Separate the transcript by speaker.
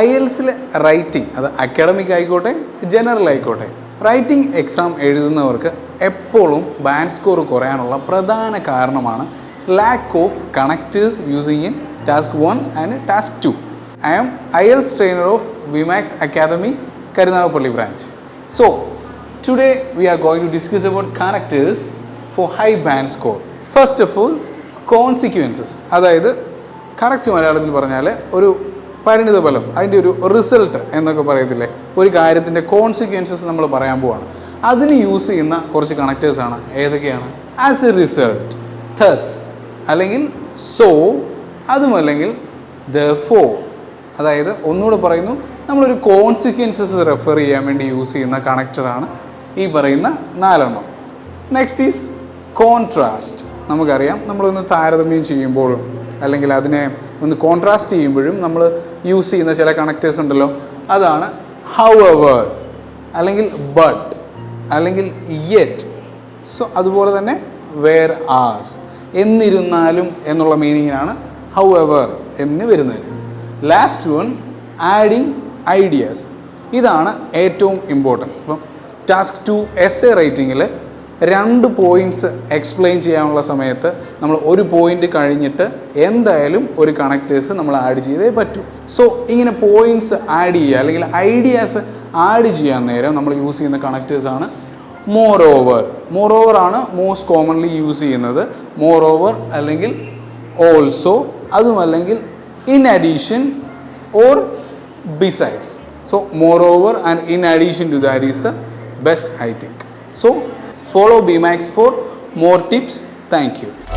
Speaker 1: IELTS writing അത് academic ആയിക്കോട്ടെ general ആയിക്കോട്ടെ റൈറ്റിംഗ് എക്സാം എഴുതുന്നവർക്ക് എപ്പോഴും ബാൻഡ് സ്കോർ കുറയാനുള്ള പ്രധാന കാരണമാണ് lack of connectors using in task 1 and task 2. I am IELTS trainer of VMAX Academy, Karunagapalli branch. So, today we are going to discuss about characters for high band score. First of all, consequences. അതായത് correct മലയാളത്തിൽ പറഞ്ഞാൽ ഒരു പരിണിത ഫലം, അതിൻ്റെ ഒരു result എന്നൊക്കെ പറയത്തില്ലേ, ഒരു കാര്യത്തിൻ്റെ കോൺസിക്വൻസസ് നമ്മൾ പറയാൻ പോവാണ്. അതിന് യൂസ് ചെയ്യുന്ന കുറച്ച് കണക്റ്റേഴ്സാണ്. ഏതൊക്കെയാണ്? ആസ് എ റിസൾട്ട്, thus അല്ലെങ്കിൽ so, അതുമല്ലെങ്കിൽ therefore. അതായത് ഒന്നുകൂടെ പറയുന്നു, നമ്മളൊരു കോൺസിക്വൻസസ് റെഫർ ചെയ്യാൻ വേണ്ടി യൂസ് ചെയ്യുന്ന കണക്റ്ററാണ് ഈ പറയുന്ന 4 നെക്സ്റ്റ് ഈസ് കോൺട്രാസ്റ്റ്. നമുക്കറിയാം, നമ്മളൊന്ന് താരതമ്യം ചെയ്യുമ്പോഴും അല്ലെങ്കിൽ അതിനെ ഒന്ന് കോൺട്രാസ്റ്റ് ചെയ്യുമ്പോഴും നമ്മൾ യൂസ് ചെയ്യുന്ന ചില കണക്റ്റേഴ്സ് ഉണ്ടല്ലോ, അതാണ് however അല്ലെങ്കിൽ but അല്ലെങ്കിൽ yet. സോ അതുപോലെ തന്നെ where as, എന്നിരുന്നാലും എന്നുള്ള മീനിങ്ങിനാണ് however എന്ന് വരുന്നത്. Last one adding ideas. ഇതാണ് ഏറ്റവും ഇമ്പോർട്ടൻറ്റ്. ഇപ്പം ടാസ്ക് 2 essay റൈറ്റിങ്ങിൽ 2 പോയിൻറ്റ്സ് എക്സ്പ്ലെയിൻ ചെയ്യാനുള്ള സമയത്ത് നമ്മൾ ഒരു പോയിൻ്റ് കഴിഞ്ഞിട്ട് എന്തായാലും ഒരു കണക്റ്റേഴ്സ് നമ്മൾ ആഡ് ചെയ്തേ പറ്റൂ. സോ ഇങ്ങനെ പോയിൻറ്റ്സ് ആഡ് ചെയ്യുക അല്ലെങ്കിൽ ഐഡിയാസ് ആഡ് ചെയ്യാൻ നേരം നമ്മൾ യൂസ് ചെയ്യുന്ന കണക്റ്റേഴ്സാണ് മോർ ഓവർ ആണ് മോസ്റ്റ് കോമൺലി യൂസ് ചെയ്യുന്നത്. മോർ ഓവർ അല്ലെങ്കിൽ ഓൾസോ, അതുമല്ലെങ്കിൽ in addition or besides. So moreover and in addition to that is the best, I think. So follow BMAX for more tips. Thank you.